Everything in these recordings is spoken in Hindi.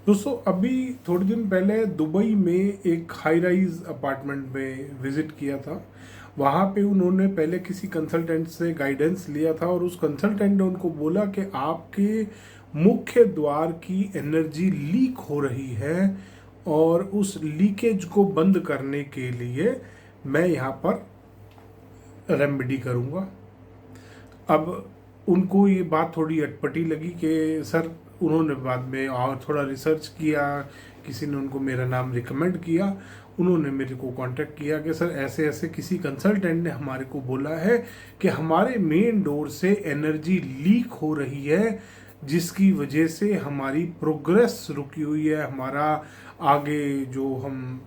दोस्तों अभी थोड़े दिन पहले दुबई में एक हाई राइज अपार्टमेंट में विजिट किया था। वहाँ पे उन्होंने पहले किसी कंसल्टेंट से गाइडेंस लिया था और उस कंसल्टेंट ने उनको बोला कि आपके मुख्य द्वार की एनर्जी लीक हो रही है और उस लीकेज को बंद करने के लिए मैं यहाँ पर रेमेडी करूँगा। अब उनको ये बात थोड़ी अटपटी लगी कि सर, उन्होंने बाद में और थोड़ा रिसर्च किया, किसी ने उनको मेरा नाम रिकमेंड किया, उन्होंने मेरे को कांटेक्ट किया कि सर ऐसे ऐसे किसी कंसल्टेंट ने हमारे को बोला है कि हमारे मेन डोर से एनर्जी लीक हो रही है, जिसकी वजह से हमारी प्रोग्रेस रुकी हुई है, हमारा आगे जो हम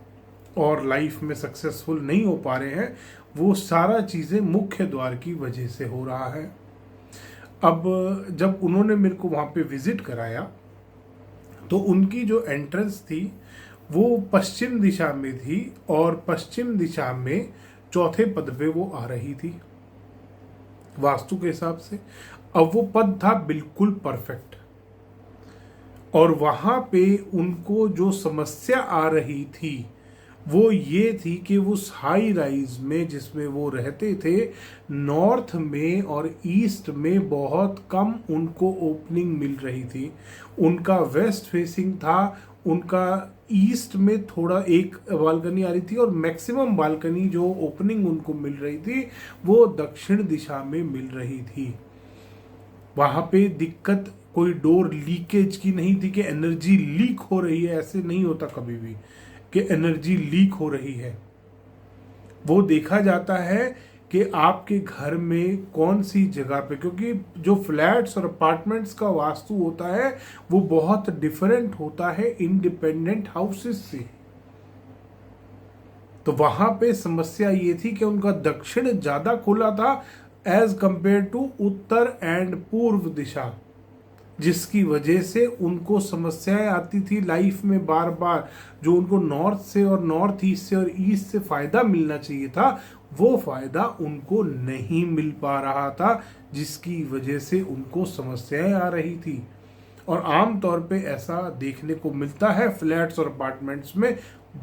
और लाइफ में सक्सेसफुल नहीं हो पा रहे हैं वो सारा चीज़ें मुख्य द्वार की वजह से हो रहा है। अब जब उन्होंने मेरे को वहाँ पे विज़िट कराया तो उनकी जो एंट्रेंस थी वो पश्चिम दिशा में थी और पश्चिम दिशा में चौथे पद पे वो आ रही थी वास्तु के हिसाब से। अब वो पद था बिल्कुल परफेक्ट और वहाँ पे उनको जो समस्या आ रही थी वो ये थी कि उस हाई राइज में जिसमें वो रहते थे, नॉर्थ में और ईस्ट में बहुत कम उनको ओपनिंग मिल रही थी। उनका वेस्ट फेसिंग था, उनका ईस्ट में थोड़ा एक बालकनी आ रही थी और मैक्सिमम बालकनी जो ओपनिंग उनको मिल रही थी वो दक्षिण दिशा में मिल रही थी। वहाँ पे दिक्कत कोई डोर लीकेज की नहीं थी कि एनर्जी लीक हो रही है, ऐसे नहीं होता कभी भी कि एनर्जी लीक हो रही है। वो देखा जाता है कि आपके घर में कौन सी जगह पे, क्योंकि जो फ्लैट्स और अपार्टमेंट्स का वास्तु होता है वो बहुत डिफरेंट होता है इंडिपेंडेंट हाउसेस से। तो वहां पे समस्या ये थी कि उनका दक्षिण ज्यादा खुला था एज कंपेयर टू उत्तर एंड पूर्व दिशा, जिसकी वजह से उनको समस्याएं आती थी लाइफ में बार बार। जो उनको नॉर्थ से और नॉर्थ ईस्ट से और ईस्ट से फायदा मिलना चाहिए था वो फायदा उनको नहीं मिल पा रहा था, जिसकी वजह से उनको समस्याएं आ रही थी। और आम तौर पे ऐसा देखने को मिलता है फ्लैट्स और अपार्टमेंट्स में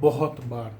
बहुत बार।